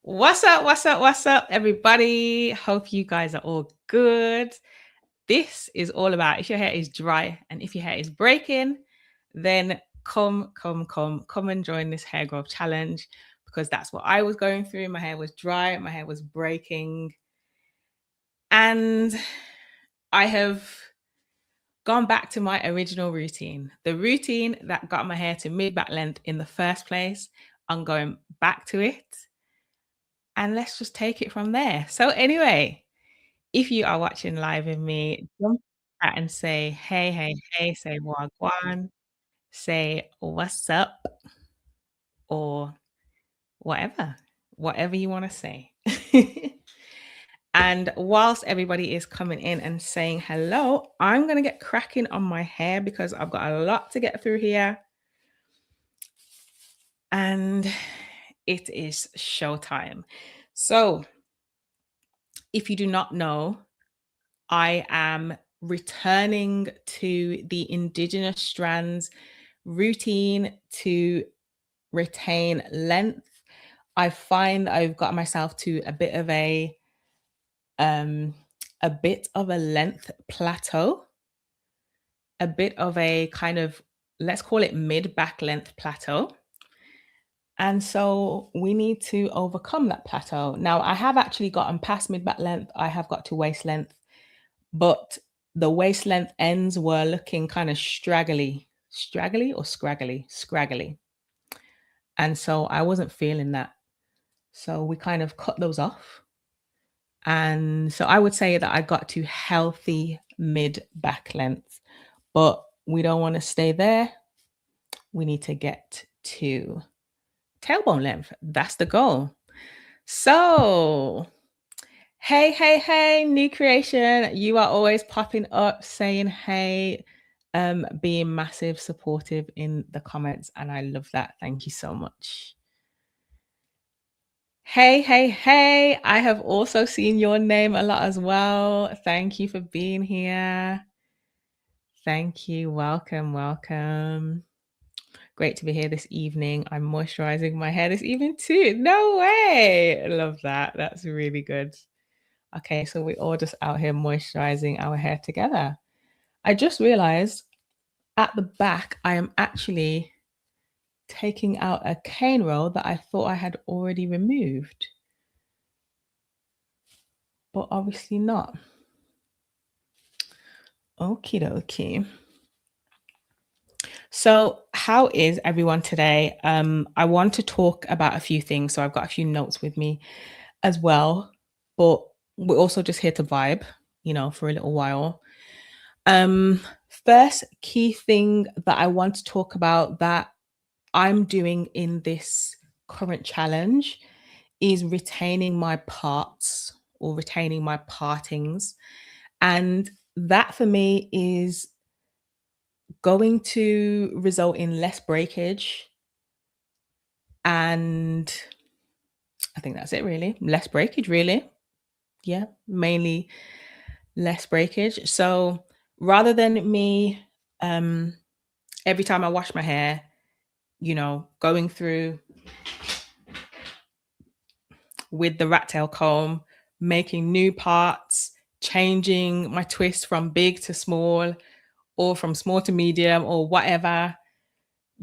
What's up? What's up? What's up, everybody? Hope you guys are all good. This is all about if your hair is dry and if your hair is breaking, then come and join this hair growth challenge because that's what I was going through. My hair was dry, my hair was breaking, and I have gone back to my original routine, the routine that got my hair to mid back length in the first place. I'm going back to it and let's just take it from there. So, anyway, if you are watching live with me, jump in chat and say, hey, hey, hey, say wagwan, say what's up, or whatever you want to say. And whilst everybody is coming in and saying hello, I'm going to get cracking on my hair because I've got a lot to get through here. And it is showtime. So, if you do not know, I am returning to the indigenous strands routine to retain length. I find I've got myself to um a bit of a length plateau, a bit of a kind of, let's call it mid back length plateau. And so we need to overcome that plateau. Now, I have actually gotten past mid back length. I have got to waist length, but the waist length ends were looking kind of straggly or scraggly. And so I wasn't feeling that. So we kind of cut those off. And so I would say that I got to healthy mid back length, but we don't want to stay there. We need to get to tailbone length. That's the goal. So, hey, hey, hey, new creation. You are always popping up saying hey, being massive, supportive in the comments. And I love that. Thank you so much. Hey, hey, hey. I have also seen your name a lot as well. Thank you for being here. Thank you. Welcome, welcome. Great to be here this evening. I'm moisturizing my hair this evening too. No way. I love that. That's really good. Okay, so we're all just out here moisturizing our hair together. I just realized at the back, I am actually taking out a cane roll that I thought I had already removed, but obviously not. Okie dokie. So, how is everyone today? I want to talk about a few things. So, I've got a few notes with me as well, but we're also just here to vibe, for a little while. Um, First key thing that I want to talk about that I'm doing in this current challenge is retaining my parts or retaining my partings. And that for me is going to result in less breakage. And I think that's it, really. Less breakage, really. Yeah, mainly less breakage. So rather than me, every time I wash my hair, going through with the rat tail comb, making new parts, changing my twist from big to small or from small to medium or whatever,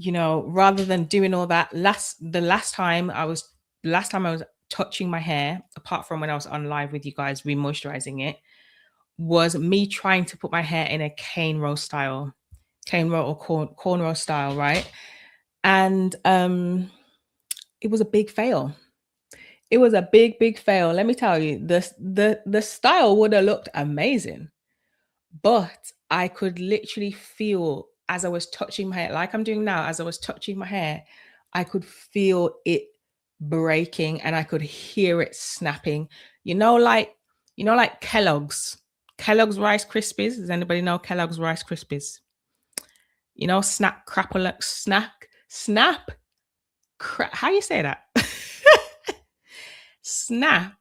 rather than doing all that. The last time I was touching my hair, apart from when I was on live with you guys remoisturizing it, was me trying to put my hair in a cane roll or cornrow style, right? And it was a big fail. It was a big fail. Let me tell you, the style would have looked amazing, but I could literally feel as I was touching my hair, like I'm doing now, as I was touching my hair, I could feel it breaking and I could hear it snapping. Like Kellogg's Rice Krispies. Does anybody know Kellogg's Rice Krispies? Snap, crapple, snap, how you say that? Snap,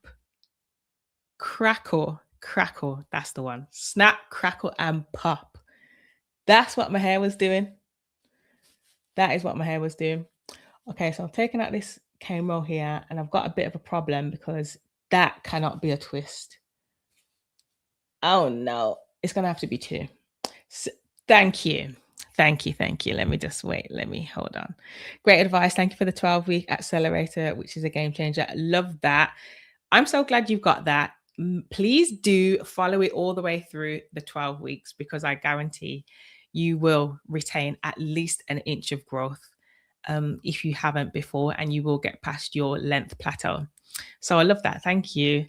crackle. That's the one. Snap, crackle, and pop. That's what my hair was doing. That is what my hair was doing. Okay, so I'm taking out this cane roll here, and I've got a bit of a problem because that cannot be a twist. Oh no, it's gonna have to be two. So, thank you. Thank you. Thank you. Let me just wait. Let me hold on. Great advice. Thank you for the 12-week accelerator, which is a game changer. Love that. I'm so glad you've got that. Please do follow it all the way through the 12 weeks because I guarantee you will retain at least an inch of growth if you haven't before, and you will get past your length plateau. So I love that. Thank you.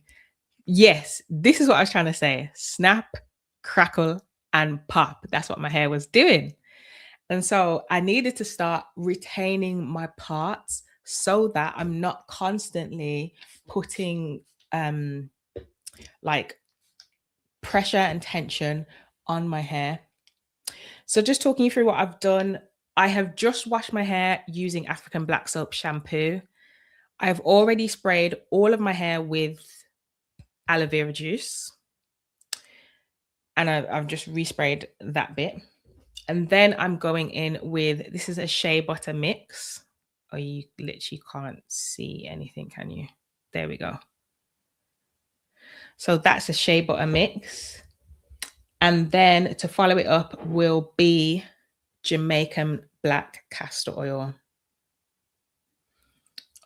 Yes, this is what I was trying to say. Snap, crackle, and pop. That's what my hair was doing. And so I needed to start retaining my parts so that I'm not constantly putting like pressure and tension on my hair. So just talking you through what I've done, I have just washed my hair using African black soap shampoo. I've already sprayed all of my hair with aloe vera juice. And I've just resprayed that bit. And then I'm going in with, this is a shea butter mix. Oh, you literally can't see anything, can you? There we go. So that's a shea butter mix. And then to follow it up will be Jamaican black castor oil.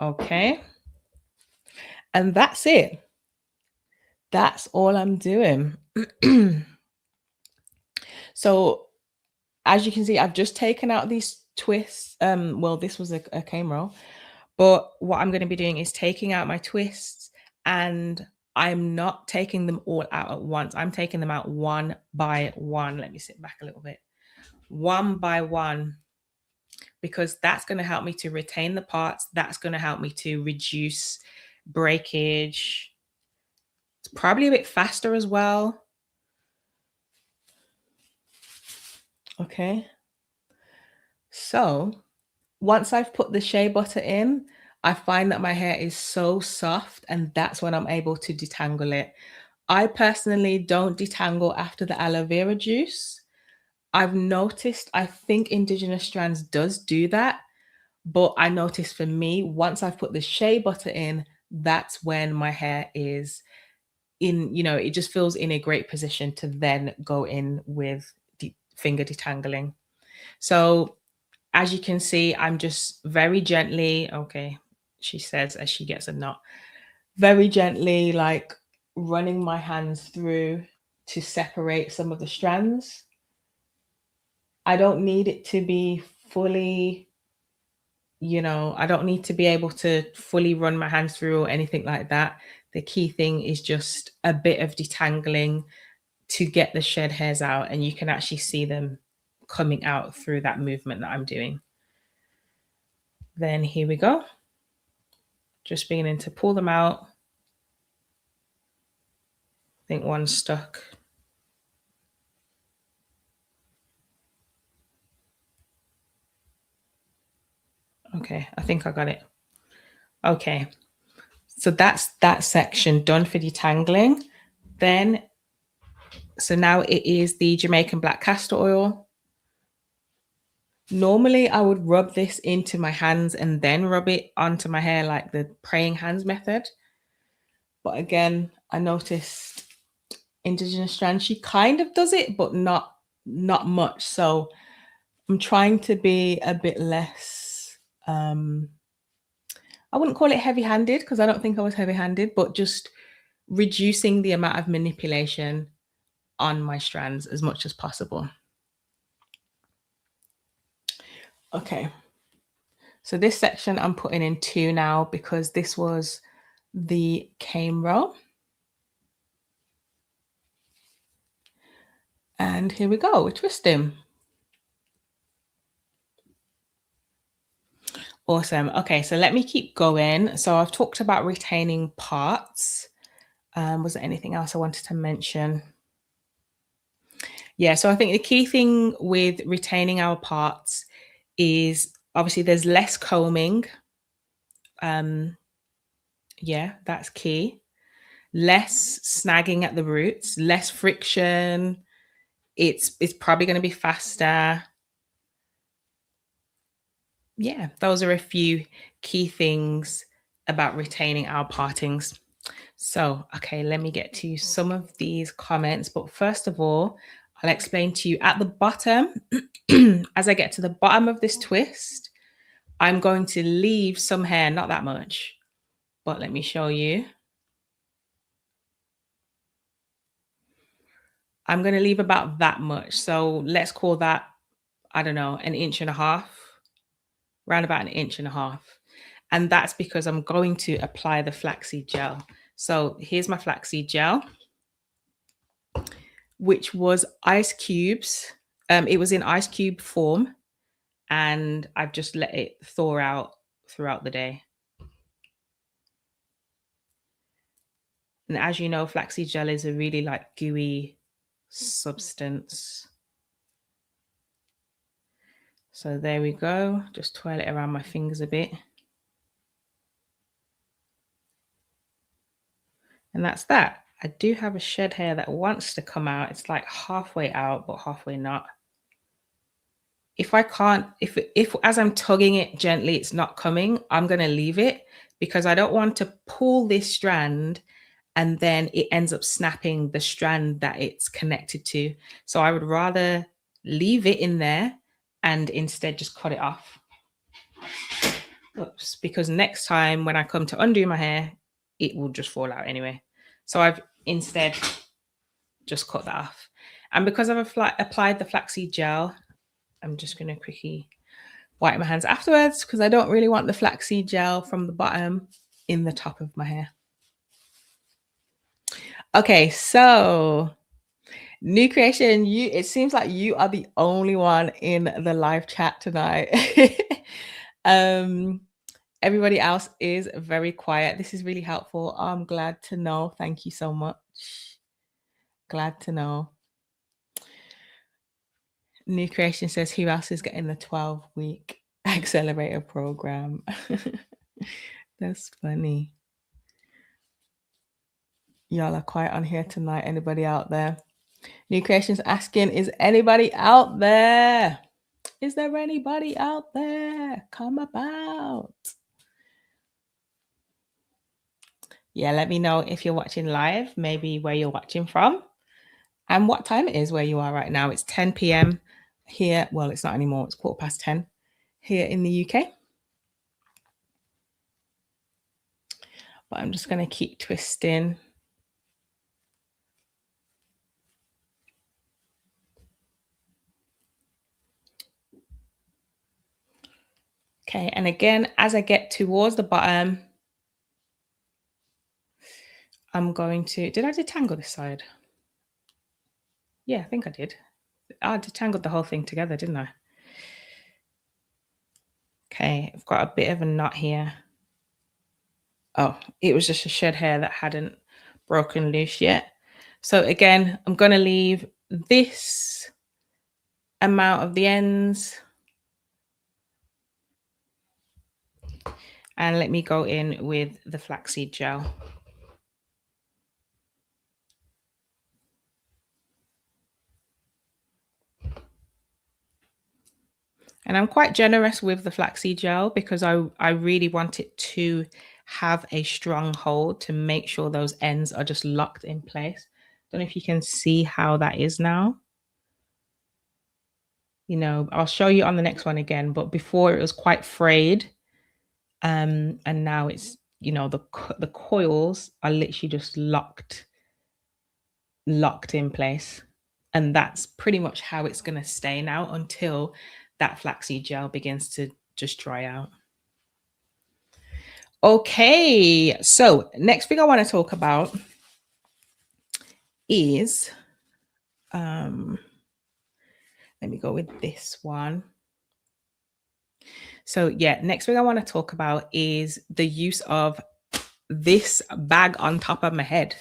Okay. And that's it. That's all I'm doing. So as you can see, I've just taken out these twists. Well, this was a cane roll, but what I'm going to be doing is taking out my twists, and I'm not taking them all out at once. I'm taking them out one by one. Let me sit back a little bit. One by one, because that's going to help me to retain the parts. That's going to help me to reduce breakage. It's probably a bit faster as well. Okay. So once I've put the shea butter in, I find that my hair is so soft, and that's when I'm able to detangle it. I personally don't detangle after the aloe vera juice. I've noticed, I think Indigenous Strands does do that, but I noticed for me, once I've put the shea butter in, that's when my hair is in, it just feels in a great position to then go in with finger detangling. So as you can see, I'm just very gently, okay, she says as she gets a knot, very gently like running my hands through to separate some of the strands. I don't need it to be fully, I don't need to be able to fully run my hands through or anything like that. The key thing is just a bit of detangling to get the shed hairs out, and you can actually see them coming out through that movement that I'm doing. Then here we go. Just beginning to pull them out. I think one's stuck. Okay, I think I got it. Okay, so that's that section done for detangling. Then, so now it is the Jamaican black castor oil. Normally I would rub this into my hands and then rub it onto my hair like the praying hands method. But again, I noticed Indigenous Strand, she kind of does it, but not much. So I'm trying to be a bit less, I wouldn't call it heavy-handed because I don't think I was heavy-handed, but just reducing the amount of manipulation on my strands as much as possible. Okay. So this section I'm putting in 2 now because this was the cane roll. And here we go, we're twisting. Awesome. Okay, so let me keep going. So I've talked about retaining parts. Was there anything else I wanted to mention? Yeah, so I think the key thing with retaining our parts is obviously there's less combing. Yeah, that's key. Less snagging at the roots, less friction. It's probably going to be faster. yeah, those are a few key things about retaining our partings. So, okay, let me get to some of these comments. But first of all, I'll explain to you at the bottom, as I get to the bottom of this twist, I'm going to leave some hair, not that much, but let me show you. I'm going to leave about that much. So let's call that, I don't know, an inch and a half, around about an inch and a half. And that's because I'm going to apply the flaxseed gel. So here's my flaxseed gel, which was ice cubes. It was in ice cube form, and I've just let it thaw out throughout the day. And as you know, flaxseed gel is a really like gooey substance. So there we go. Just twirl it around my fingers a bit. And that's that. I do have a shed hair that wants to come out. It's like halfway out, but halfway not. If I can't, if as I'm tugging it gently, it's not coming, I'm going to leave it because I don't want to pull this strand and then it ends up snapping the strand that it's connected to. So I would rather leave it in there and instead just cut it off. Oops, because next time when I come to undo my hair, it will just fall out anyway. So I've instead just cut that off. And because I've applied the flaxseed gel, I'm just going to quickly wipe my hands afterwards because I don't really want the flaxseed gel from the bottom in the top of my hair. Okay, so new creation, it seems like you are the only one in the live chat tonight. Everybody else is very quiet. This is really helpful. I'm glad to know. Thank you so much. Glad to know. New creation says, who else is getting the 12-week accelerator program? That's funny. Y'all are quiet on here tonight. Anybody out there? New creations asking, is anybody out there? Is there anybody out there? Come about. Yeah, let me know if you're watching live, maybe where you're watching from and what time it is where you are right now. It's 10 p.m. here. Well, it's not anymore. It's 10:15 here in the UK. But I'm just going to keep twisting. Okay, and again, as I get towards the bottom, I'm going to, did I detangle this side? Yeah, I think I did. I detangled the whole thing together, didn't I? Okay, I've got a bit of a knot here. Oh, it was just a shed hair that hadn't broken loose yet. So again, I'm going to leave this amount of the ends. And let me go in with the flaxseed gel. And I'm quite generous with the flaxseed gel because I really want it to have a strong hold to make sure those ends are just locked in place. Don't know if you can see how that is now. You know, I'll show you on the next one again, but before it was quite frayed. And now it's, you know, the coils are literally just locked in place. And that's pretty much how it's going to stay now until that flaxseed gel begins to just dry out. Okay, so next thing I want to talk about is, let me go with this one. So yeah, next thing I want to talk about is the use of this bag on top of my head.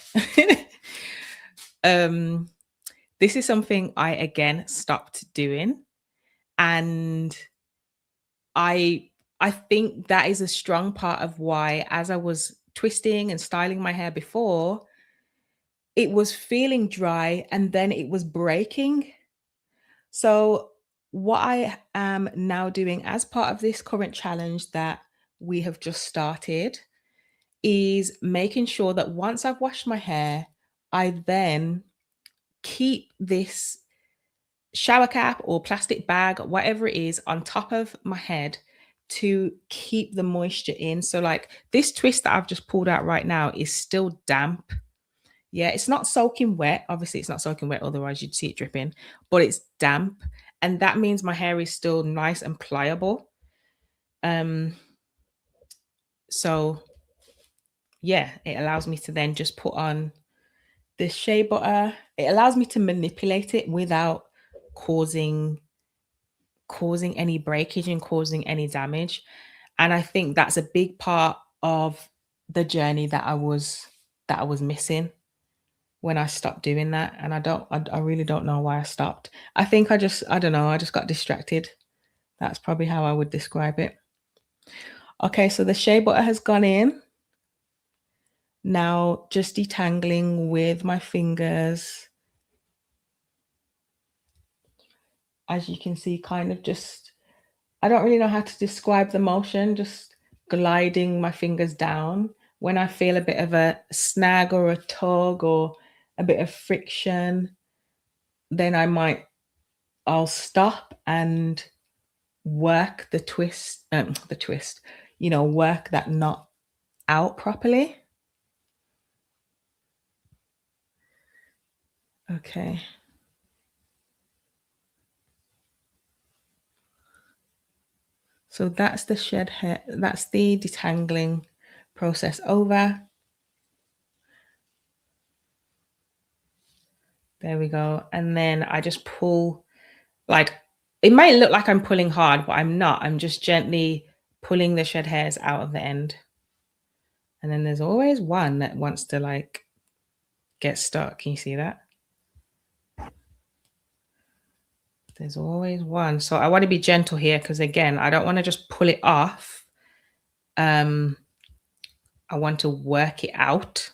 This is something I again stopped doing, and I think that is a strong part of why, as I was twisting and styling my hair before, it was feeling dry and then it was breaking. So what I am now doing as part of this current challenge that we have just started is making sure that once I've washed my hair, I then keep this shower cap or plastic bag, whatever it is, on top of my head to keep the moisture in. So, like this twist that I've just pulled out right now is still damp. Yeah, it's not soaking wet. Obviously, it's not soaking wet, otherwise, you'd see it dripping, but it's damp. And that means my hair is still nice and pliable. Um, so yeah, it allows me to then just put on this shea butter. It allows me to manipulate it without causing any breakage and causing any damage. And I think that's a big part of the journey that I was missing when I stopped doing that. And I really don't know why I stopped. I think I don't know, I just got distracted. That's probably how I would describe it. Okay, so the shea butter has gone in. Now just detangling with my fingers. As you can see, kind of just, I don't really know how to describe the motion, just gliding my fingers down. When I feel a bit of a snag or a tug or a bit of friction, then I'll stop and work the twist, work that knot out properly. Okay. So that's the shed hair, that's the detangling process over. There we go. And then I just pull, like, it might look like I'm pulling hard, but I'm not. I'm just gently pulling the shed hairs out of the end. And then there's always one that wants to like get stuck. Can you see that? There's always one. So I want to be gentle here because again, I don't want to just pull it off. I want to work it out.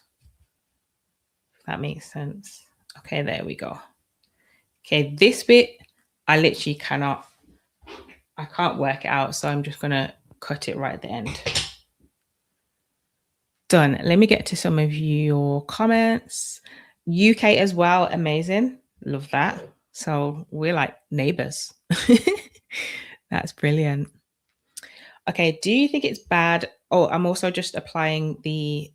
If that makes sense. Okay, there we go. Okay, this bit, I literally I can't work it out. So I'm just going to cut it right at the end. Done. Let me get to some of your comments. UK as well. Amazing. Love that. So we're like neighbors. That's brilliant. Okay. Do you think it's bad? Oh, I'm also just applying the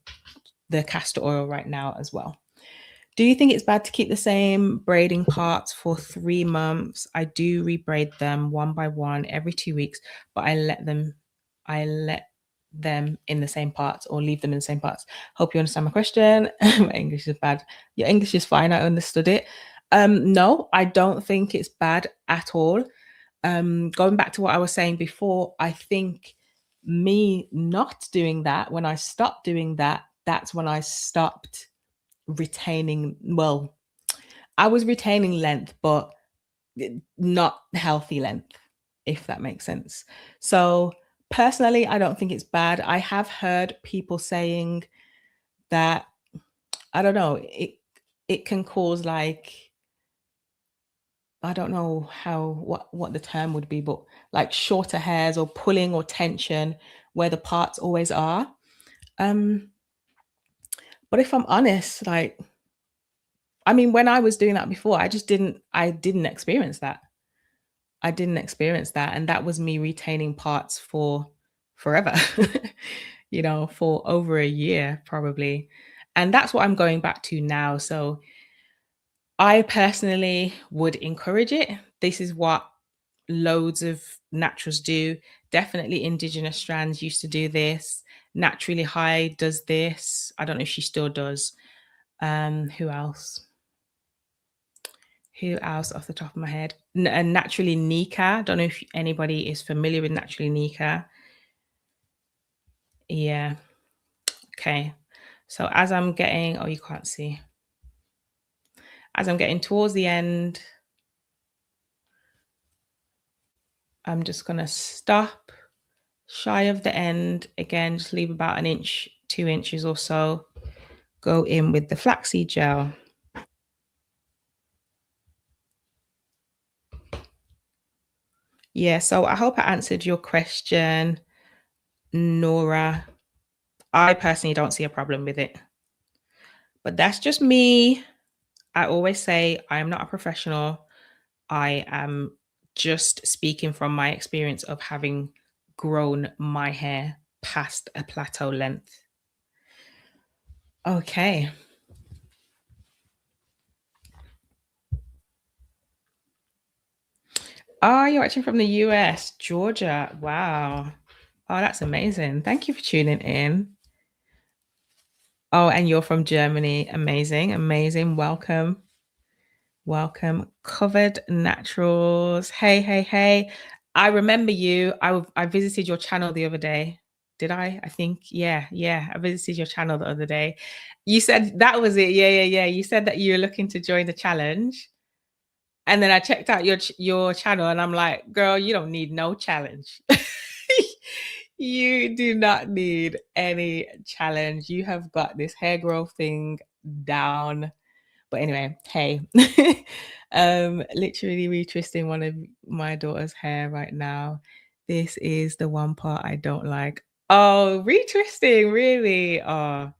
castor oil right now as well. Do you think it's bad to keep the same braiding parts for 3 months? I do rebraid them one by one every 2 weeks, but I let them in the same parts or leave them in the same parts. Hope you understand my question. My English is bad. Your English is fine. I understood it. No, I don't think it's bad at all. Going back to what I was saying before, I think me not doing that, when I stopped doing that, that's when I stopped retaining, well, I was retaining length, but not healthy length, if that makes sense. So personally, I don't think it's bad. I have heard people saying that, I don't know, it can cause like, I don't know what the term would be, but like shorter hairs or pulling or tension where the parts always are. But if I'm honest, like, I mean, when I was doing that before, I didn't experience that. I didn't experience that. And that was me retaining parts for forever, for over a year, probably. And that's what I'm going back to now. So I personally would encourage it. This is what loads of naturals do. Definitely indigenous strands used to do this. Naturally High does this. I don't know if she still does. Who else? Who else off the top of my head? Naturally Nika. Don't know if anybody is familiar with Naturally Nika. Yeah. Okay. So as I'm getting, oh, you can't see. As I'm getting towards the end, I'm just going to stop shy of the end. Again, just leave about an inch, 2 inches or so. Go in with the flaxseed gel. Yeah, so I hope I answered your question, Nora. I personally don't see a problem with it, but that's just me. I always say I am not a professional. I am just speaking from my experience of having grown my hair past a plateau length. Okay. Oh, you're watching from the US, Georgia. Wow. Oh, that's amazing. Thank you for tuning in. Oh, and you're from Germany. Amazing. Amazing. Welcome. Welcome. Covered Naturals. Hey, hey, hey. I remember you. I visited your channel the other day. Did I? I think. Yeah, yeah. I visited your channel the other day. You said that was it. Yeah, yeah, yeah. You said that you were looking to join the challenge. And then I checked out your channel and I'm like, girl, you don't need no challenge. You do not need any challenge. You have got this hair growth thing down. But anyway, hey. Literally retwisting one of my daughter's hair right now. This is the one part I don't like. Oh, retwisting, really? Oh,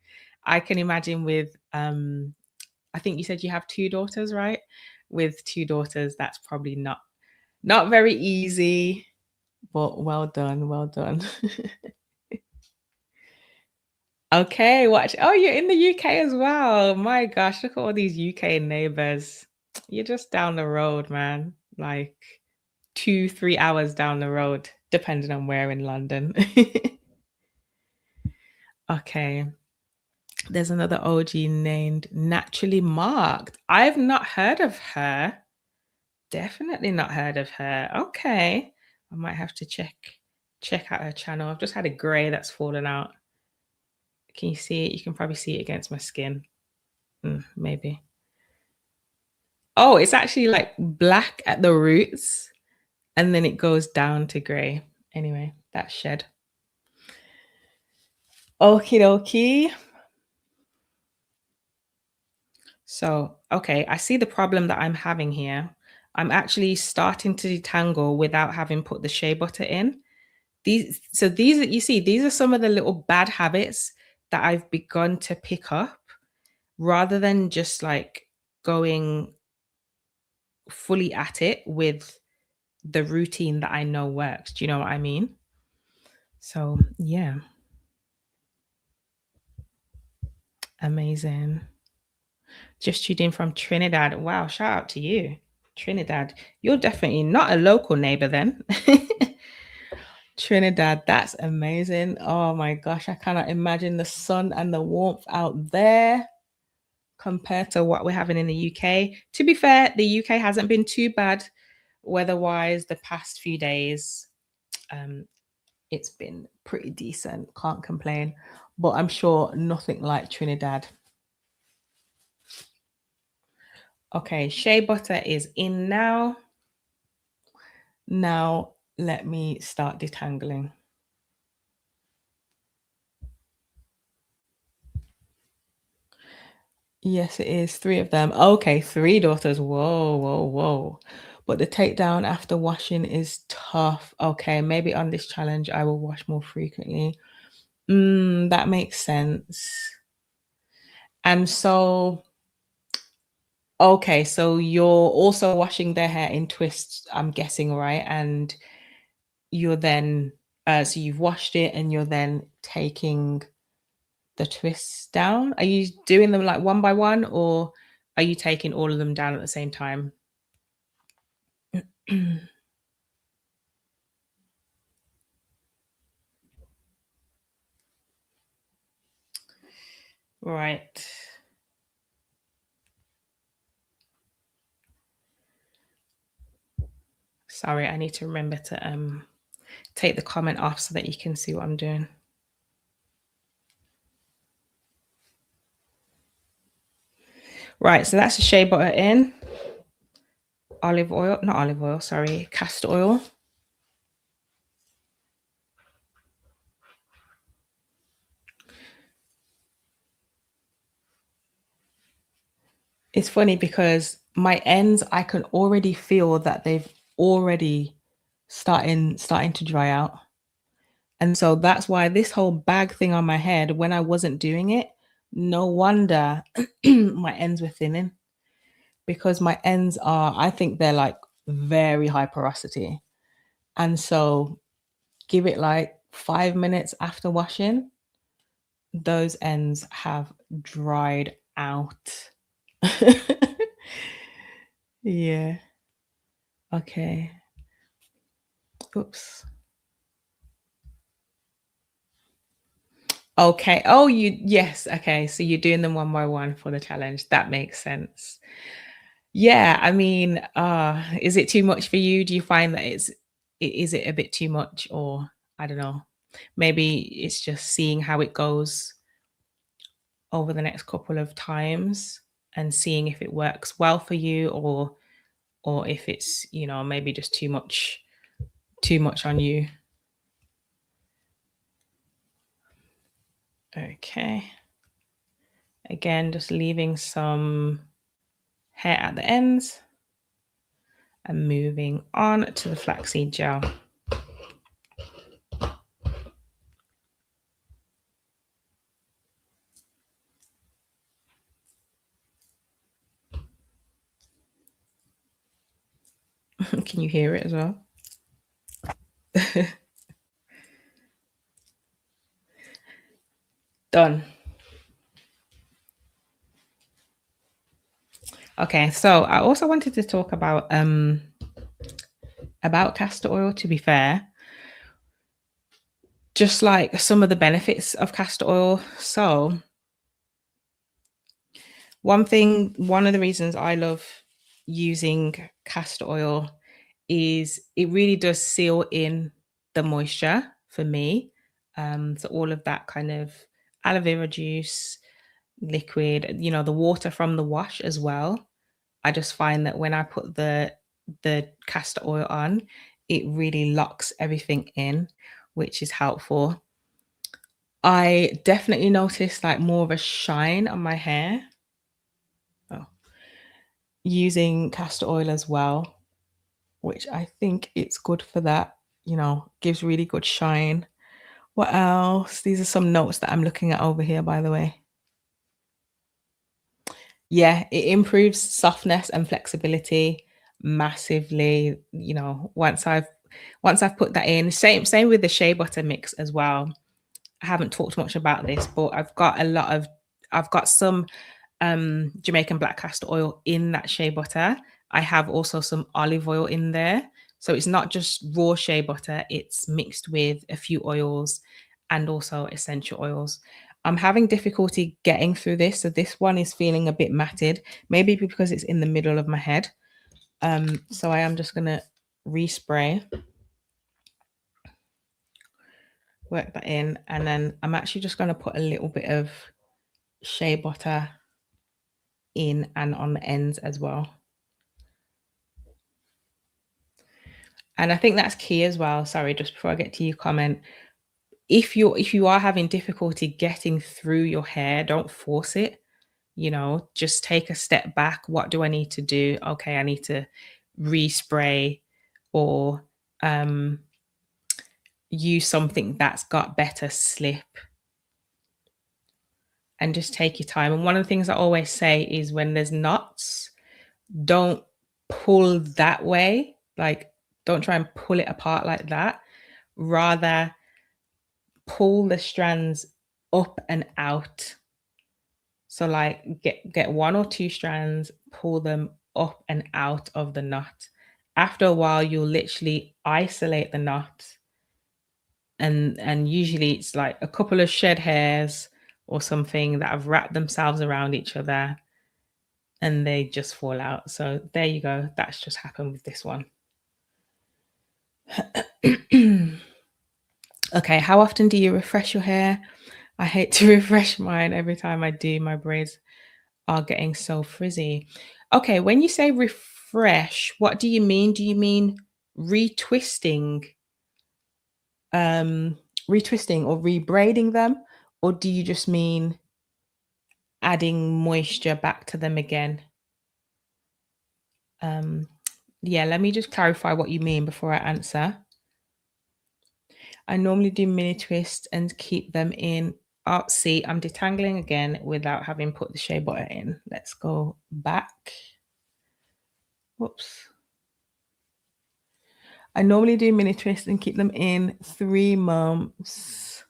I can imagine with I think you said you have two daughters, right? With two daughters, that's probably not very easy, but well done, well done. Okay, watch. Oh, you're in the UK as well. My gosh, look at all these UK neighbors. You're just down the road, man. Like 2, 3 hours down the road, depending on where in London. Okay, there's another OG named Naturally Marked. I've not heard of her. Definitely not heard of her. Okay. I might have to check out her channel. I've just had a gray that's fallen out. Can you see it? You can probably see it against my skin. Maybe. Oh, it's actually like black at the roots and then it goes down to gray. Anyway, that's shed. Okie dokie. So, okay, I see the problem that I'm having here. I'm actually starting to detangle without having put the shea butter in. These you see, these are some of the little bad habits that I've begun to pick up rather than just like going fully at it with the routine that I know works. Do you know what I mean? So, yeah, amazing. Just tuned in from Trinidad. Wow, shout out to you, Trinidad. You're definitely not a local neighbor then. Trinidad, that's amazing. Oh my gosh, I cannot imagine the sun and the warmth out there compared to what we're having in the UK. To be fair, the UK hasn't been too bad weather-wise the past few days. Um, it's been pretty decent, can't complain. But I'm sure nothing like Trinidad. Okay, shea butter is in now. Now let me start detangling. Yes, it is. Three of them. Okay, three daughters. Whoa, whoa, whoa. But the takedown after washing is tough. Okay, maybe on this challenge, I will wash more frequently. That makes sense. And so, okay, so you're also washing their hair in twists, I'm guessing, right? And you're then, so you've washed it and you're then taking the twists down. Are you doing them like one by one, or are you taking all of them down at the same time? Right. Sorry, I need to remember to take the comment off so that you can see what I'm doing. Right, so that's the shea butter in. Olive oil, not olive oil, sorry, castor oil. It's funny because my ends, I can already feel that they've already starting to dry out. And so that's why this whole bag thing on my head, when I wasn't doing it, no wonder my ends were thinning, because my ends are, I think they're like very high porosity. And so give it like 5 minutes after washing, those ends have dried out. Yeah. Okay. Oops. Okay. Oh, yes. Okay. So you're doing them one by one for the challenge. That makes sense. Yeah. I mean, is it too much for you? Do you find that is it a bit too much, or I don't know. Maybe it's just seeing how it goes over the next couple of times and seeing if it works well for you, or if it's, maybe just too much on you. Okay. Again, just leaving some hair at the ends and moving on to the flaxseed gel. Can you hear it as well? Done. Okay, so I also wanted to talk about castor oil, to be fair. Just like some of the benefits of castor oil. So, one of the reasons I love using castor oil is it really does seal in the moisture for me. So all of that kind of aloe vera juice, liquid, the water from the wash as well. I just find that when I put the castor oil on, it really locks everything in, which is helpful. I definitely noticed like more of a shine on my hair. Oh, using castor oil as well, which I think it's good for that, gives really good shine. What else? These are some notes that I'm looking at over here, by the way. Yeah, it improves softness and flexibility massively. Once I've put that in, same with the shea butter mix as well. I haven't talked much about this, but I've got some Jamaican black castor oil in that shea butter. I have also some olive oil in there. So it's not just raw shea butter, it's mixed with a few oils and also essential oils. I'm having difficulty getting through this. So this one is feeling a bit matted, maybe because it's in the middle of my head. So I am just gonna respray, work that in, and then I'm actually just gonna put a little bit of shea butter in and on the ends as well. And I think that's key as well. Sorry, just before I get to your comment, if you are having difficulty getting through your hair, don't force it. Just take a step back. What do I need to do? Okay, I need to respray, or use something that's got better slip, and just take your time. And one of the things I always say is when there's knots, don't pull that way. Like, don't try and pull it apart like that. Rather, pull the strands up and out. So like get one or two strands, pull them up and out of the knot. After a while, you'll literally isolate the knot. And usually it's like a couple of shed hairs or something that have wrapped themselves around each other, and they just fall out. So there you go. That's just happened with this one. Okay, how often do you refresh your hair? I hate to refresh mine. Every time I do, my braids are getting so frizzy. Okay, when you say refresh, what do you mean? Do you mean retwisting, um, retwisting or rebraiding them? Or do you just mean adding moisture back to them again? Um, Yeah, let me just clarify what you mean before I answer. I normally do mini twists and keep them in. Oh, see, I'm detangling again without having put the shea butter in. Let's go back. Whoops. I normally do mini twists and keep them in 3 months.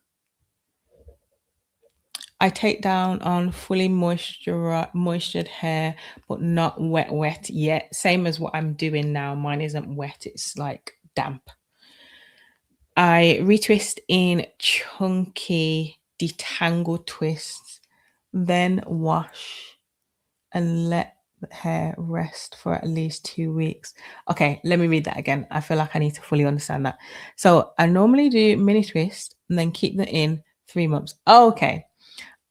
I take down on fully moistured hair, but not wet yet. Same as what I'm doing now. Mine isn't wet, it's like damp. I retwist in chunky detangle twists, then wash and let the hair rest for at least 2 weeks. Okay, let me read that again. I feel like I need to fully understand that. So I normally do mini twist and then keep them in 3 months. Okay.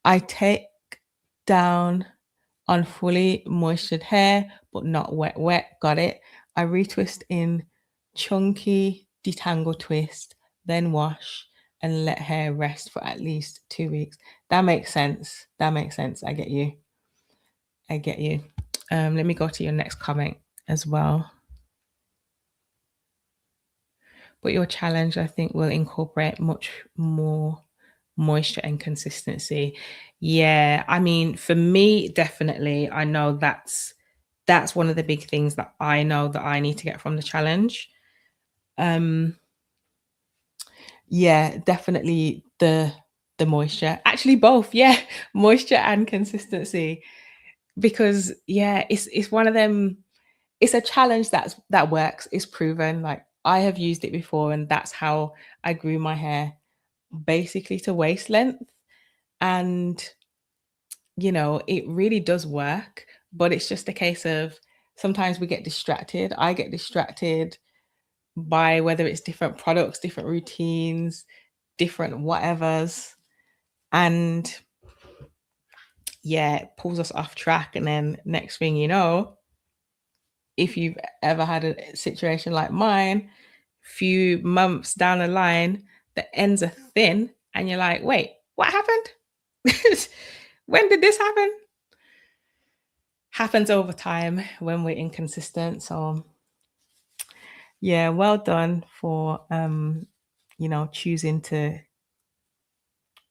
I take down on fully moistured hair, but not wet. Got it. I retwist in chunky detangle twist, then wash and let hair rest for at least 2 weeks. That makes sense. That makes sense. I get you. I get you. Let me go to your next comment as well. But your challenge, I think, will incorporate much more moisture and consistency. Yeah, I mean, for me, definitely, I know that's one of the big things that I know that I need to get from the challenge. Yeah, definitely the moisture. Actually, both. Yeah, moisture and consistency. Because yeah, it's one of them. It's a challenge that works. It's proven. Like I have used it before, and that's how I grew my hair, basically to waist length. And it really does work, but it's just a case of sometimes we get distracted. I get distracted by whether it's different products, different routines, different whatevers. And yeah, it pulls us off track. And then next thing you know, if you've ever had a situation like mine, few months down the line, the ends are thin, and you're like, wait, what happened? When did this happen? Happens over time when we're inconsistent. So yeah, well done for choosing to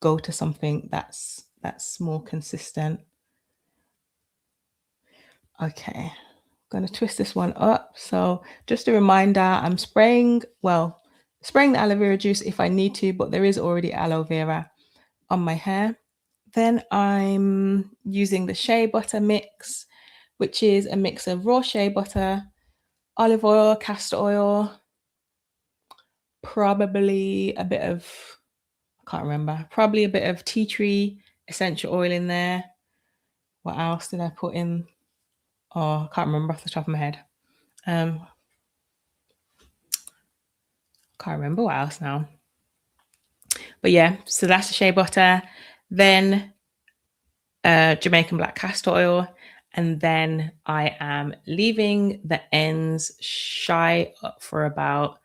go to something that's more consistent. Okay, I'm going to twist this one up. So just a reminder, I'm spraying the aloe vera juice if I need to, but there is already aloe vera on my hair. Then I'm using the shea butter mix, which is a mix of raw shea butter, olive oil, castor oil, probably a bit of, I can't remember, probably a bit of tea tree essential oil in there. What else did I put in? Oh, I can't remember off the top of my head. Can't remember what else now. But yeah, so that's the shea butter. Then Jamaican black castor oil. And then I am leaving the ends shy up for about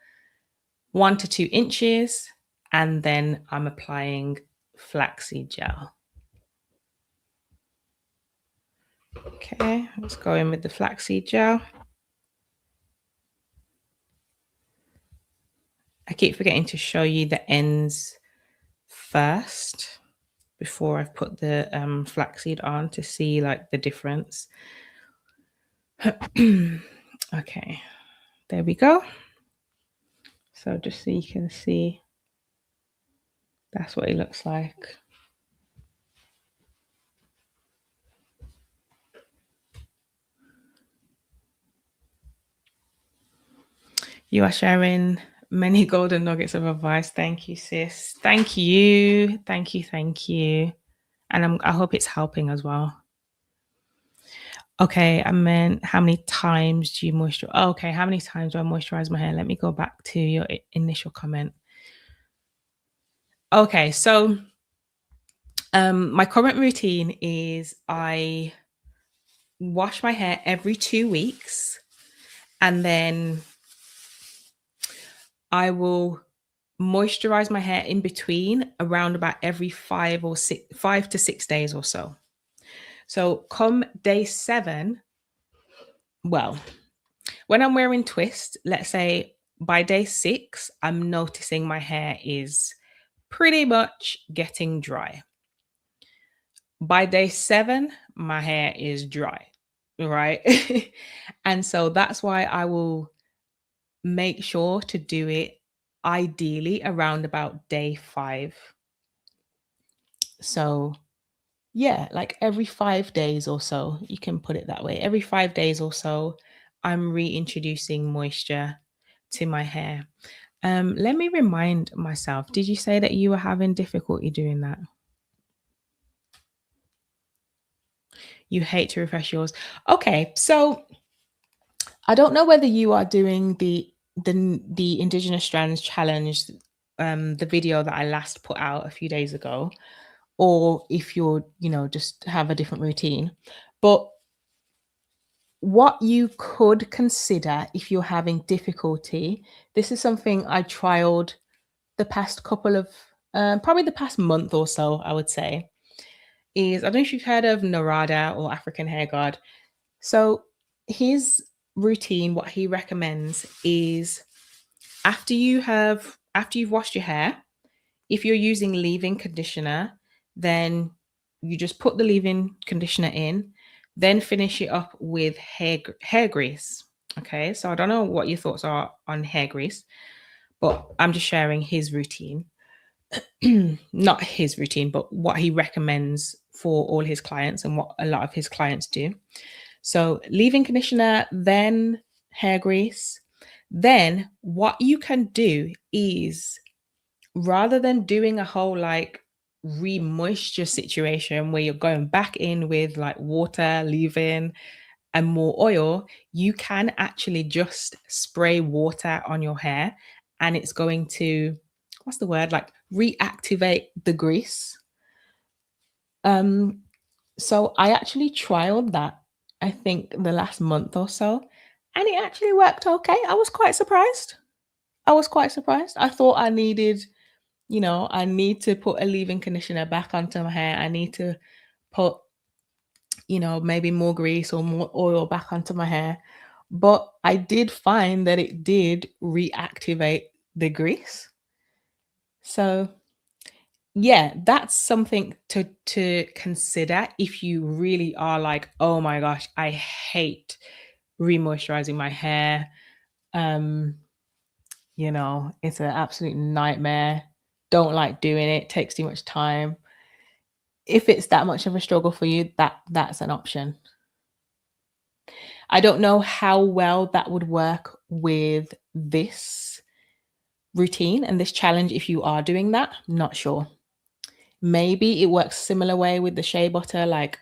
1 to 2 inches. And then I'm applying flaxseed gel. Okay, let's go in with the flaxseed gel. I keep forgetting to show you the ends first before I've put the flaxseed on to see like the difference. Okay, there we go. So just so you can see, that's what it looks like. You are sharing many golden nuggets of advice. Thank you, sis. Thank you. Thank you. Thank you. And I hope it's helping as well. Okay, I meant how many times do you moisturize? Oh, okay, how many times do I moisturize my hair? Let me go back to your initial comment. Okay, so my current routine is I wash my hair every 2 weeks, and then I will moisturize my hair in between around about every 5 to 6 days or so. So come day 7, well, when I'm wearing twist, let's say by day 6, I'm noticing my hair is pretty much getting dry. By day 7, my hair is dry, right? And so that's why I will make sure to do it ideally around about day 5. So, yeah, like every 5 days or so, you can put it that way. Every 5 days or so, I'm reintroducing moisture to my hair. Let me remind myself, did you say that you were having difficulty doing that? You hate to refresh yours. Okay, so I don't know whether you are doing the Indigenous Strands Challenge, the video that I last put out a few days ago, or if you're, just have a different routine. But what you could consider if you're having difficulty, this is something I trialed the past couple of, probably the past month or so, I would say, is I don't know if you've heard of Narada or African Hair Guard. So his routine, what he recommends is after you've washed your hair, if you're using leave-in conditioner, then you just put the leave-in conditioner in, then finish it up with hair grease. Okay, so I don't know what your thoughts are on hair grease, but I'm just sharing his routine. Not his routine, but what he recommends for all his clients and what a lot of his clients do. So, leave-in conditioner, then hair grease. Then, what you can do is rather than doing a whole like re-moisture situation where you're going back in with like water, leave-in, and more oil, you can actually just spray water on your hair and it's going to, what's the word, like reactivate the grease. Um, so I actually trialed that, I think the last month or so, and it actually worked okay. I was quite surprised. I thought I need to put a leave-in conditioner back onto my hair. I need to put, maybe more grease or more oil back onto my hair. But I did find that it did reactivate the grease. So yeah, that's something to consider if you really are like, oh my gosh, I hate remoisturizing my hair. Um, it's an absolute nightmare. Don't like doing it, takes too much time. If it's that much of a struggle for you, that's an option. I don't know how well that would work with this routine and this challenge if you are doing that. Not sure. Maybe it works similar way with the shea butter, like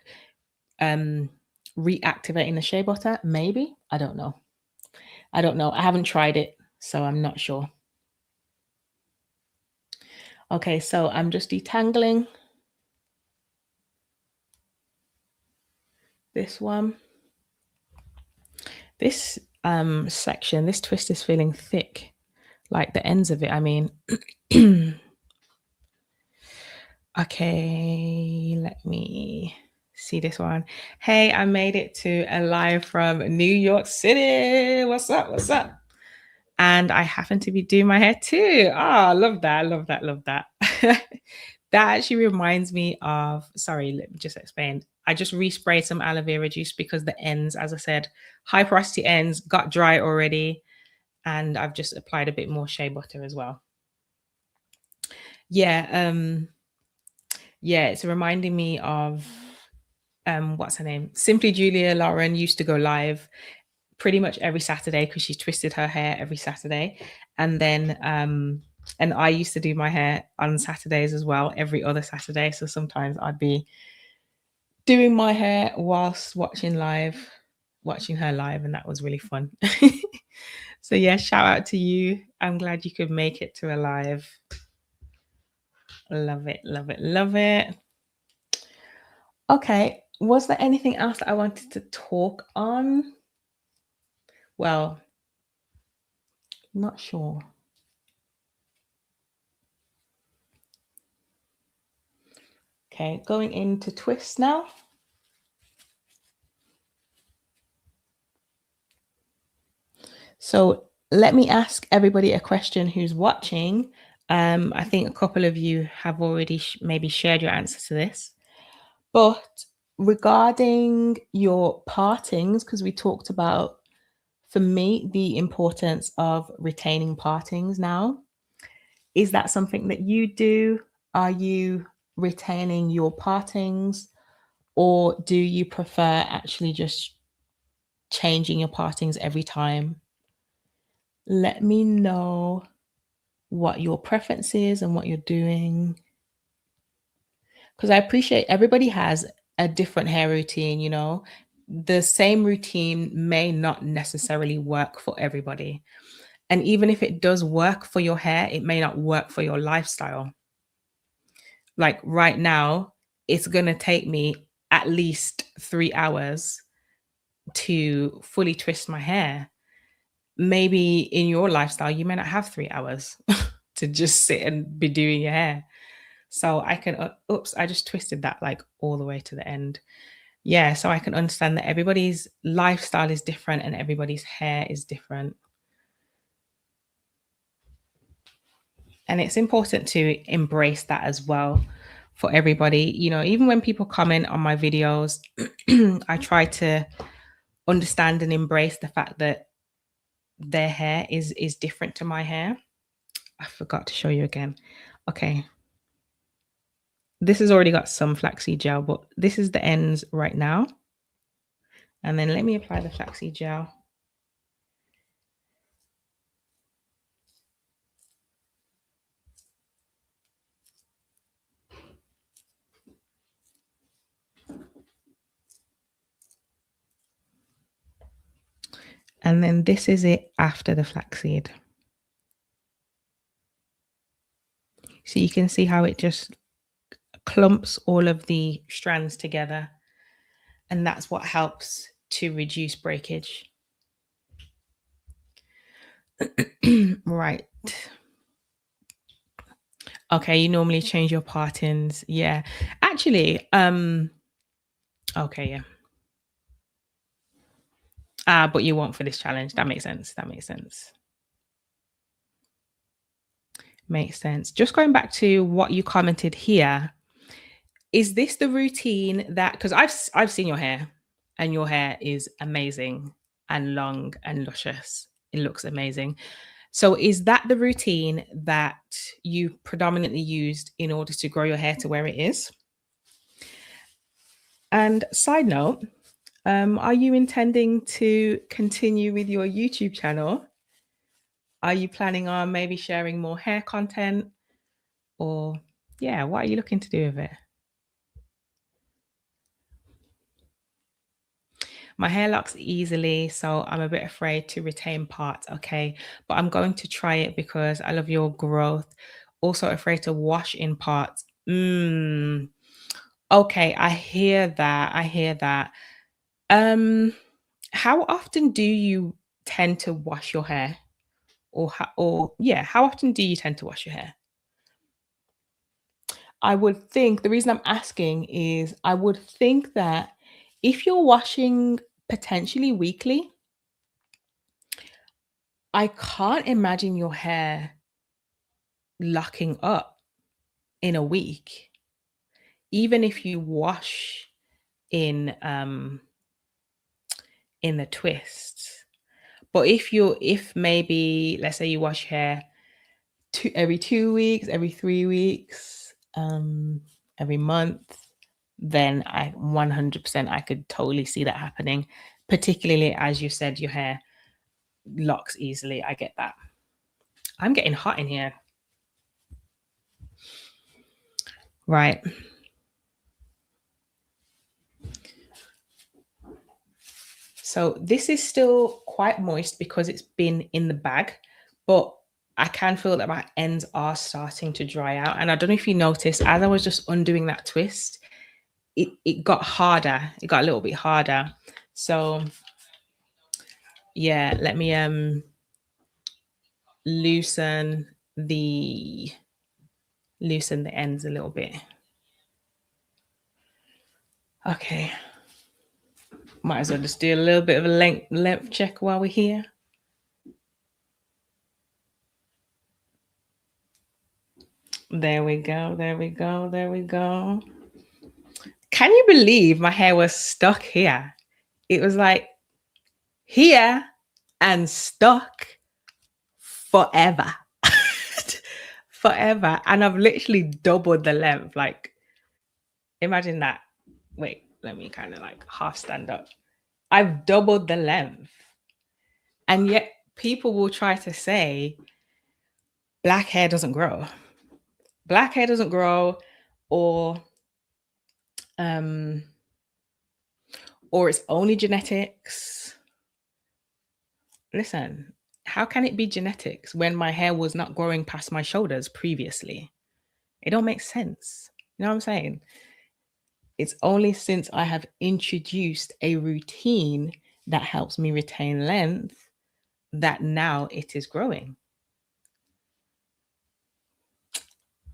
um reactivating the shea butter. Maybe. I don't know. I haven't tried it, so I'm not sure. Okay, so I'm just detangling this one. This section, this twist is feeling thick, like the ends of it, I mean. Okay, let me see this one. Hey, I made it to a live from New York City. What's up? What's up? And I happen to be doing my hair too. Oh, I love that. Love that. Love that. That actually reminds me of, sorry, let me just explain. I just resprayed some aloe vera juice because the ends, as I said, high porosity ends got dry already. And I've just applied a bit more shea butter as well. Yeah, yeah, it's reminding me of what's her name? Simply Julia Lauren used to go live pretty much every Saturday because she twisted her hair every Saturday. And then and I used to do my hair on Saturdays as well, every other Saturday. So sometimes I'd be doing my hair whilst watching her live, and that was really fun. So yeah, shout out to you. I'm glad you could make it to a live. Love it, love it, love it. Okay, was there anything else that I wanted to talk on? Well, not sure. Okay, going into twist now. So let me ask everybody a question who's watching. I think a couple of you have already maybe shared your answer to this, but regarding your partings, because we talked about, for me, the importance of retaining partings now. Is that something that you do? Are you retaining your partings, or do you prefer actually just changing your partings every time? Let me know what your preference is and what you're doing. Because I appreciate everybody has a different hair routine, you know. The same routine may not necessarily work for everybody. And even if it does work for your hair, it may not work for your lifestyle. Like right now, it's going to take me at least 3 hours to fully twist my hair. Maybe in your lifestyle, you may not have 3 hours to just sit and be doing your hair. So I can, oops, I just twisted that like all the way to the end. Yeah. So I can understand that everybody's lifestyle is different and everybody's hair is different. And it's important to embrace that as well for everybody. You know, even when people comment on my videos, I try to understand and embrace the fact that their hair is different to my hair. I forgot to show you again. Okay. This has already got some flaxseed gel, but this is the ends right now. And then let me apply the flaxseed gel. And then this is it after the flaxseed. So you can see how it just clumps all of the strands together. And that's what helps to reduce breakage. Right. Okay, you normally change your partings. Yeah. Actually, okay, yeah. But you won't for this challenge. That makes sense. That makes sense. Makes sense. Just going back to what you commented here, is this the routine that, because I've seen your hair and your hair is amazing and long and luscious. It looks amazing. So is that the routine that you predominantly used in order to grow your hair to where it is? And side note, are you intending to continue with your YouTube channel? Are you planning on maybe sharing more hair content? Or, yeah, what are you looking to do with it? My hair locks easily, so I'm a bit afraid to retain parts, okay? But I'm going to try it because I love your growth. Also afraid to wash in parts. Okay, I hear that. I hear that. Um, how often do you tend to wash your hair? Or yeah, how often do you tend to wash your hair? I would think the reason I'm asking is I would think that if you're washing potentially weekly, I can't imagine your hair locking up in a week, even if you wash in in the twist. But if maybe let's say you wash hair every 2 weeks, every 3 weeks, every month, then I 100% I could totally see that happening. Particularly as you said, your hair locks easily. I get that. I'm getting hot in here. Right. So this is still quite moist because it's been in the bag, but I can feel that my ends are starting to dry out. And I don't know if you noticed, as I was just undoing that twist, it got harder. It got a little bit harder. So yeah, let me loosen the ends a little bit. Okay. Might as well just do a little bit of a length check while we're here. There we go. There we go. There we go. Can you believe my hair was stuck here? It was like here and stuck forever. Forever. And I've literally doubled the length. Like, imagine that. Wait, let me kind of like half stand up. I've doubled the length. And yet people will try to say black hair doesn't grow. Black hair doesn't grow, or um or it's only genetics. Listen, how can it be genetics when my hair was not growing past my shoulders previously? It don't make sense. You know what I'm saying? It's only since I have introduced a routine that helps me retain length that now it is growing.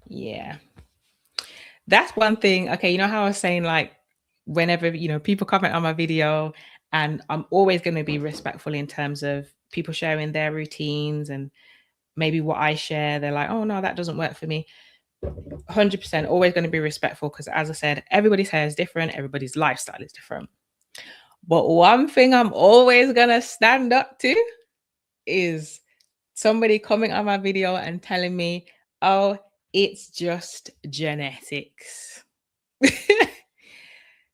Yeah. That's one thing. Okay, you know how I was saying, like, whenever, people comment on my video, and I'm always going to be respectful in terms of people sharing their routines and maybe what I share, they're like, oh no, that doesn't work for me. 100% always going to be respectful, because as I said, everybody's hair is different, everybody's lifestyle is different. But one thing I'm always going to stand up to is somebody coming on my video and telling me, oh, it's just genetics.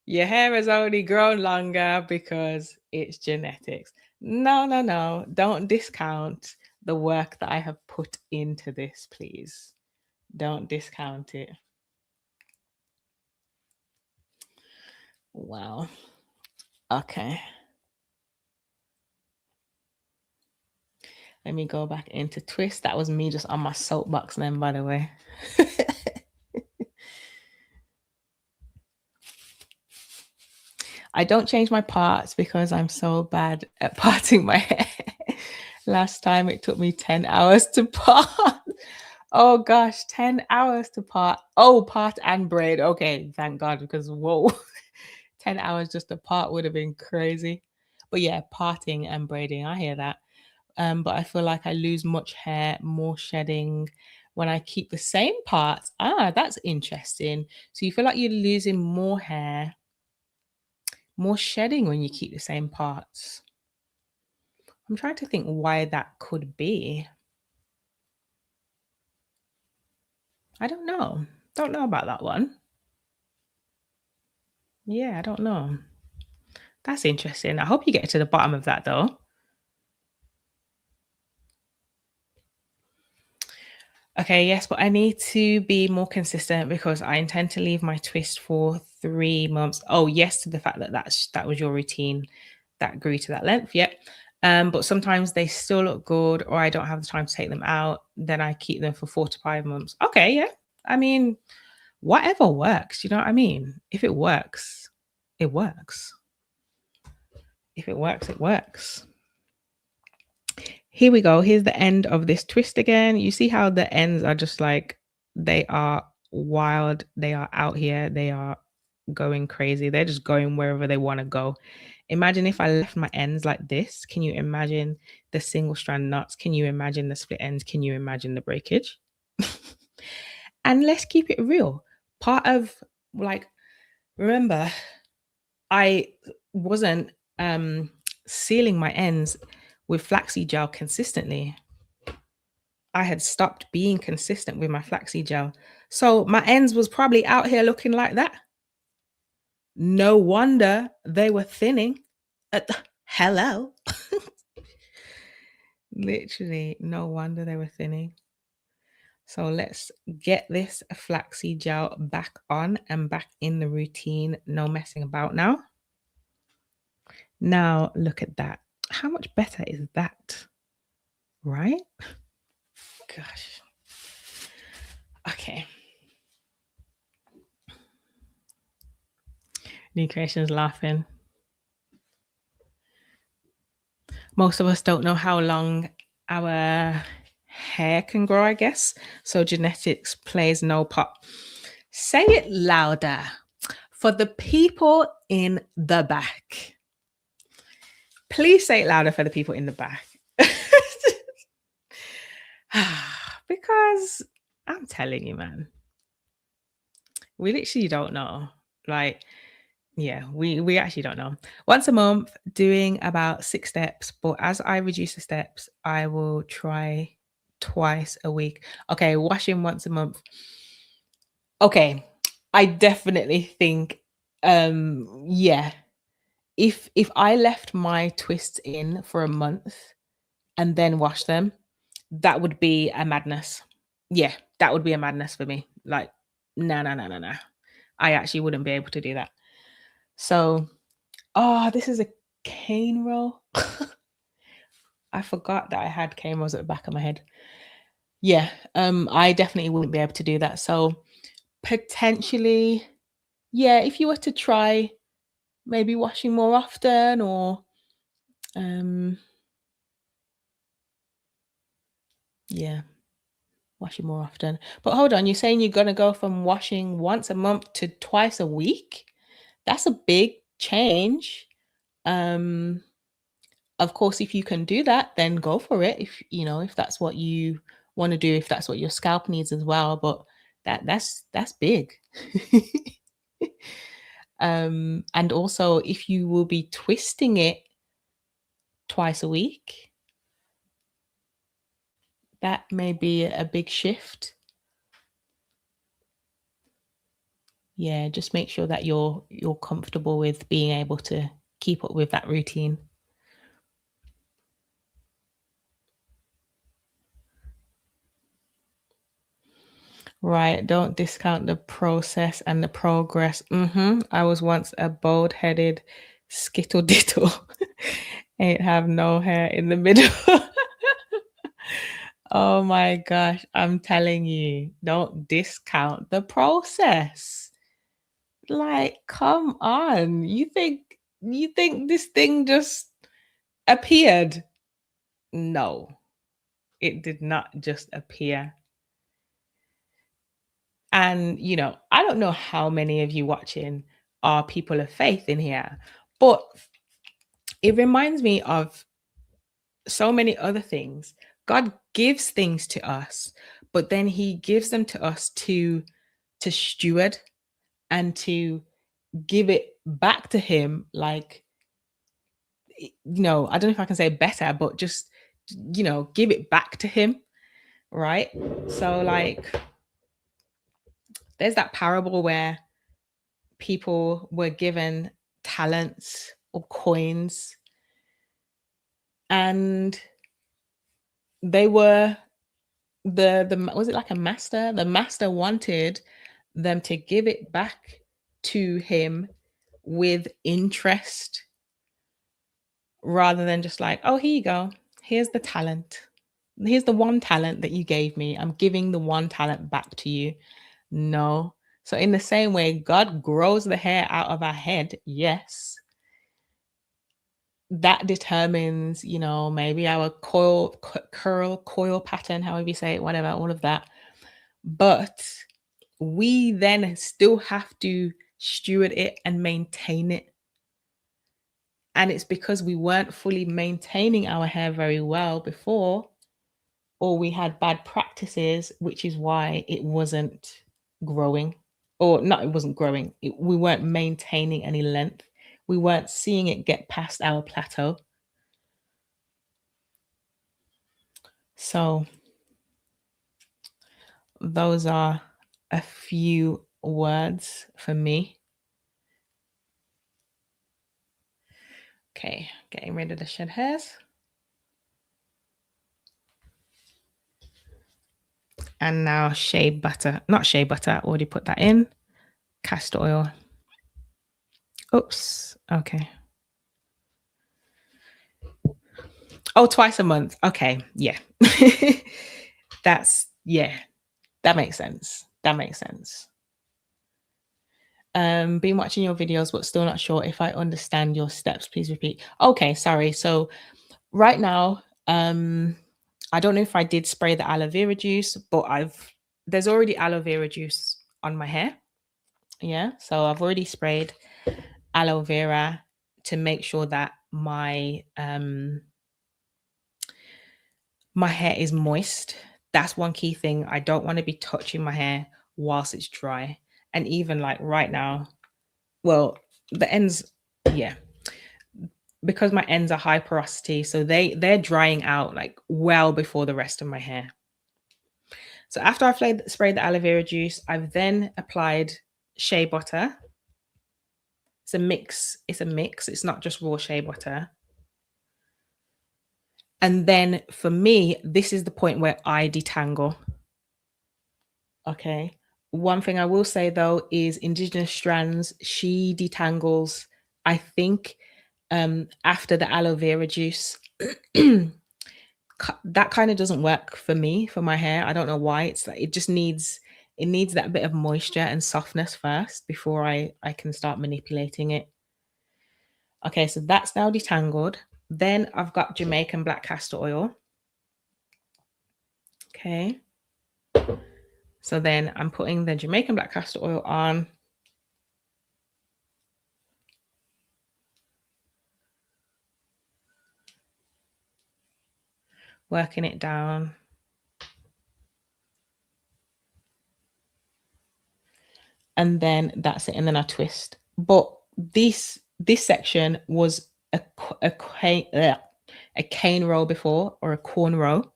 Your hair has only grown longer because it's genetics. No, no, no. Don't discount the work that I have put into this, please. Don't discount it. Wow. Okay. Let me go back into twist. That was me just on my soapbox then, by the way. I don't change my parts because I'm so bad at parting my hair. Last time it took me 10 hours to part. Oh gosh, 10 hours to part. Oh, part and braid. Okay, thank God, because whoa, 10 hours just to part would have been crazy. But yeah, parting and braiding, I hear that. But I feel like I lose much hair, more shedding when I keep the same parts. Ah, that's interesting. So you feel like you're losing more hair, more shedding when you keep the same parts. I'm trying to think why that could be. I don't know. Don't know about that one. Yeah, I don't know. That's interesting. I hope you get to the bottom of that though. Okay, yes, but I need to be more consistent because I intend to leave my twist for 3 months. Oh, yes, to the fact that that was your routine that grew to that length. Yep. But sometimes they still look good, or I don't have the time to take them out. Then I keep them for 4 to 5 months. Okay, yeah. I mean, whatever works. You know what I mean? If it works, it works. If it works, it works. Here we go. Here's the end of this twist again. You see how the ends are just like, they are wild. They are out here. They are going crazy. They're just going wherever they want to go. Imagine if I left my ends like this. Can you imagine the single strand knots? Can you imagine the split ends? Can you imagine the breakage? And let's keep it real. Part of, like, remember, I wasn't sealing my ends with flaxseed gel consistently. I had stopped being consistent with my flaxseed gel. So my ends was probably out here looking like that. No wonder they were thinning. Hello. Literally, no wonder they were thinning. So let's get this flaxseed gel back on and back in the routine. No messing about now. Now look at that. How much better is that? Right? Gosh. Okay. New Creation's laughing. Most of us don't know how long our hair can grow, I guess. So genetics plays no part. Say it louder for the people in the back. Please say it louder for the people in the back. Because I'm telling you, man. We literally don't know. Like, yeah, we actually don't know. Once a month, doing about 6 steps, but as I reduce the steps, I will try twice a week. Okay, washing once a month. Okay, I definitely think, yeah, if I left my twists in for a month and then wash them, that would be a madness. Yeah, that would be a madness for me. Like, no, no, no, no, no. I actually wouldn't be able to do that. So, oh, this is a cane roll. I forgot that I had cane rolls at the back of my head. Yeah, I definitely wouldn't be able to do that. So potentially, yeah, if you were to try maybe washing more often or um yeah, washing more often. But hold on, you're saying you're gonna go from washing once a month to twice a week? That's a big change. Um Of course, if you can do that, then go for it. If you know, if that's what you want to do, if that's what your scalp needs as well. But that's big. And also if you will be twisting it twice a week, that may be a big shift. Yeah, just make sure that you're comfortable with being able to keep up with that routine. Right, don't discount the process and the progress. I was once a bald-headed skittle diddle. Ain't have no hair in the middle. Oh my gosh, I'm telling you, don't discount the process. Like, come on. You think this thing just appeared? No, it did not just appear. And, I don't know how many of you watching are people of faith in here, but it reminds me of so many other things. God gives things to us, but then he gives them to us to steward and to give it back to him like I don't know if I can say better, but just give it back to him, right? So like there's that parable where people were given talents or coins and they were the was it like a master? The master wanted them to give it back to him with interest rather than just like, oh, here you go. Here's the talent. Here's the one talent that you gave me. I'm giving the one talent back to you. No. So in the same way, God grows the hair out of our head. Yes. That determines, maybe our curl, coil pattern, however you say it, whatever, all of that. But we then still have to steward it and maintain it. And it's because we weren't fully maintaining our hair very well before, or we had bad practices, which is why it wasn't growing. Or not, it wasn't growing. We weren't maintaining any length. We weren't seeing it get past our plateau. So those are a few words for me. Okay, getting rid of the shed hairs. And now shea butter, not shea butter, I already put that in. Castor oil. Oops. Okay. Oh, twice a month. Okay. Yeah. Yeah, that makes sense. That makes sense. Been watching your videos, but still not sure if I understand your steps. Please repeat. Okay, sorry. So right now, I don't know if I did spray the aloe vera juice, but there's already aloe vera juice on my hair. Yeah. So I've already sprayed aloe vera to make sure that my hair is moist That's one key thing. I don't want to be touching my hair whilst it's dry. And even like right now, well, the ends, yeah, because my ends are high porosity, so they're drying out like well before the rest of my hair. So after I've sprayed the aloe vera juice, I've then applied shea butter. It's a mix. It's a mix. It's not just raw shea butter. And then for me, this is the point where I detangle. Okay. One thing I will say though is Indigenous Strands, she detangles, I think, after the aloe vera juice. That kind of doesn't work for me, for my hair. I don't know why. It's like it needs that bit of moisture and softness first before I can start manipulating it. Okay, so that's now detangled. Then I've got Jamaican black castor oil. Okay. So then I'm putting the Jamaican black castor oil on. Working it down. And then that's it. And then I twist. But this section was a cane row before, or a corn row.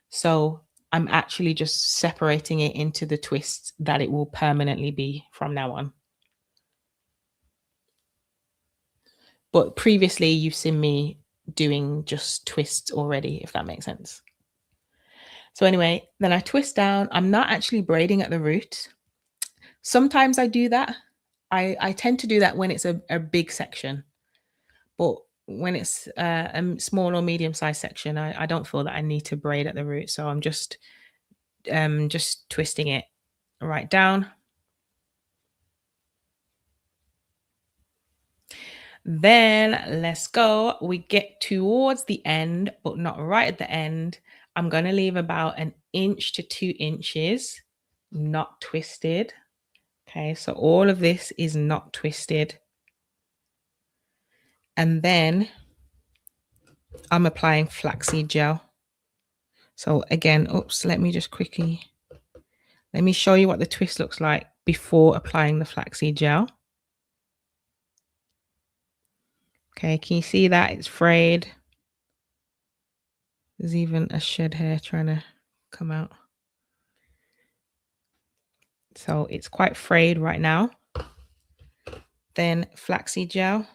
So I'm actually just separating it into the twists that it will permanently be from now on. But previously you've seen me doing just twists already, if that makes sense. So anyway, then I twist down. I'm not actually braiding at the root. Sometimes I do that. I tend to do that when it's a big section. But when it's a small or medium sized section, I don't feel that I need to braid at the root. So I'm just twisting it right down. Then let's go. We get towards the end, but not right at the end. I'm going to leave about 1 inch to 2 inches, not twisted. Okay, so all of this is not twisted. And then I'm applying flaxseed gel. So again, oops, let me show you what the twist looks like before applying the flaxseed gel. Okay, can you see that? It's frayed. There's even a shed hair trying to come out. So it's quite frayed right now. Then flaxseed gel.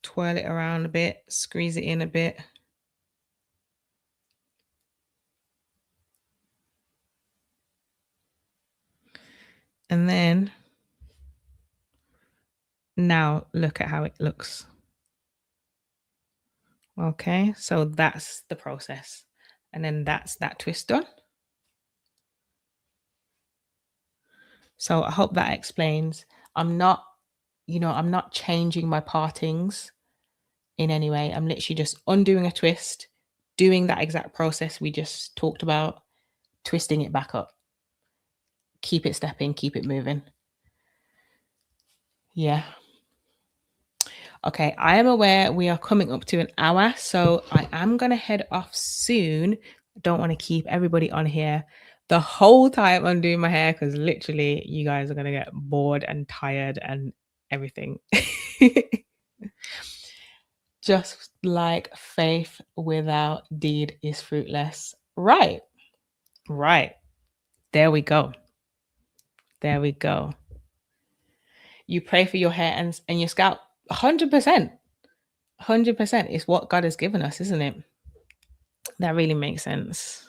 Twirl it around a bit, squeeze it in a bit. And then now look at how it looks. Okay, so that's the process. And then that's that twist done. So I hope that explains. I'm not changing my partings in any way. I'm literally just undoing a twist, doing that exact process we just talked about, twisting it back up. Keep it stepping, keep it moving. Yeah. Okay, I am aware we are coming up to an hour, so I am going to head off soon. I don't want to keep everybody on here the whole time I'm doing my hair, because literally you guys are going to get bored and tired and everything. Just like faith without deed is fruitless. Right. There we go. You pray for your hair and your scalp. 100%. 100%. It's what God has given us, isn't it? That really makes sense.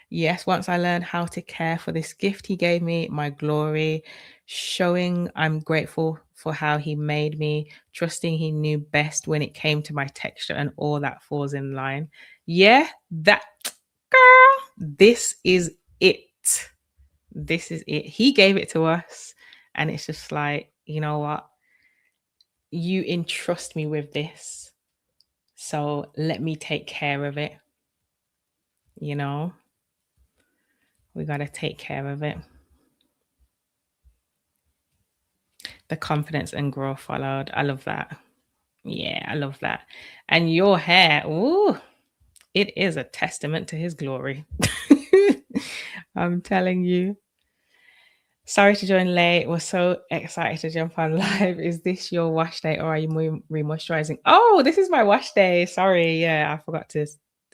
Yes, once I learned how to care for this gift he gave me, my glory, showing I'm grateful for how he made me, trusting he knew best when it came to my texture, and all that falls in line. Yeah, that girl, this is it. This is it. He gave it to us, and it's just like, you know what? You entrust me with this. So let me take care of it. You know, we got to take care of it. The confidence and growth followed. I love that. Yeah, I love that. And your hair, ooh, it is a testament to his glory. I'm telling you. Sorry to join late. We're so excited to jump on live. Is this your wash day or are you re-moisturizing? Oh, this is my wash day. Sorry. Yeah, I forgot to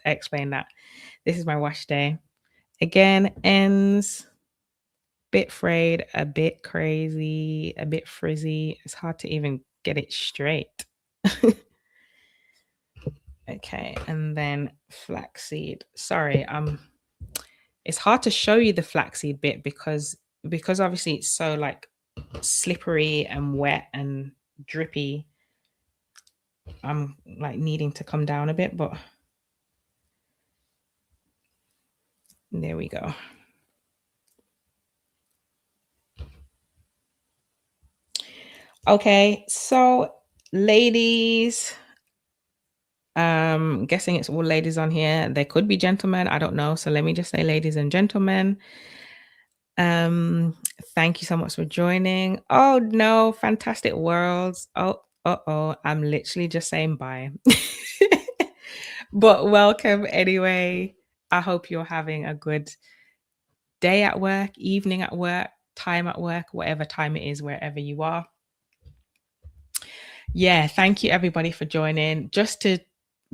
explain that. This is my wash day. Again, ends bit frayed, a bit crazy, a bit frizzy. It's hard to even get it straight. Okay, and then flaxseed. Sorry, it's hard to show you the flaxseed bit because obviously it's so like slippery and wet and drippy. I'm like needing to come down a bit, but there we go. Okay, so ladies, guessing it's all ladies on here. There could be gentlemen, I don't know. So let me just say ladies and gentlemen. Thank you so much for joining. Oh no, fantastic worlds. Oh, I'm literally just saying bye. But welcome anyway. I hope you're having a good day at work, evening at work, time at work, whatever time it is, wherever you are. Yeah, thank you everybody for joining. Just to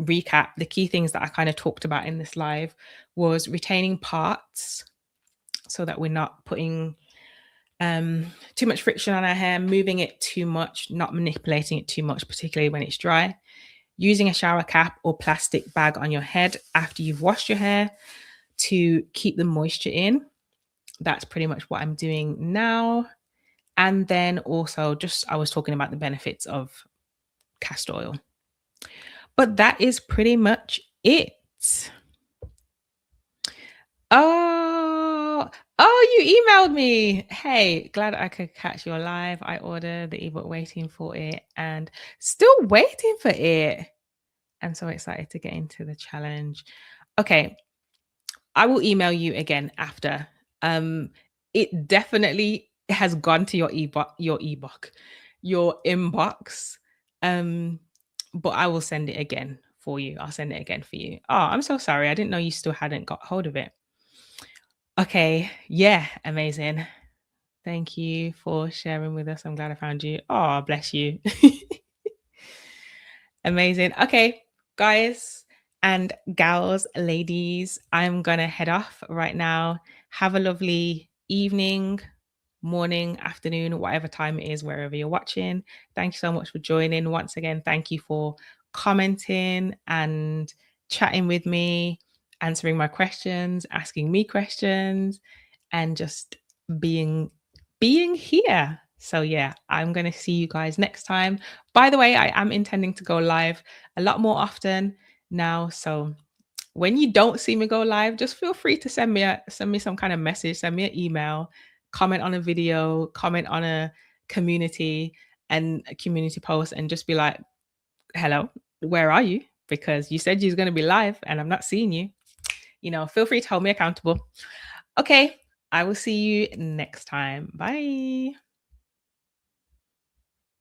recap, the key things that I kind of talked about in this live was retaining parts so that we're not putting too much friction on our hair, moving it too much, not manipulating it too much, particularly when it's dry. Using a shower cap or plastic bag on your head after you've washed your hair to keep the moisture in. That's pretty much what I'm doing now. And then also I was talking about the benefits of castor oil. But that is pretty much it. You emailed me. Hey, glad I could catch you live. I ordered the ebook, waiting for it and still waiting for it. I'm so excited to get into the challenge. Okay, I will email you again after. It definitely has gone to your inbox. But I will send it again for you. I'll send it again for you. Oh, I'm so sorry. I didn't know you still hadn't got hold of it. Okay. Yeah. Amazing. Thank you for sharing with us. I'm glad I found you. Oh, bless you. Amazing. Okay, guys and gals, ladies, I'm going to head off right now. Have a lovely evening, morning, afternoon, whatever time it is, wherever you're watching. Thank you so much for joining. Once again, thank you for commenting and chatting with me, answering my questions, asking me questions, and just being here. So yeah, I'm going to see you guys next time. By the way, I am intending to go live a lot more often now. So when you don't see me go live, just feel free to send me some kind of message, send me an email, comment on a video, comment on a community post, and just be like, hello, where are you? Because you said you was going to be live and I'm not seeing you. Feel free to hold me accountable. Okay, I will see you next time. Bye.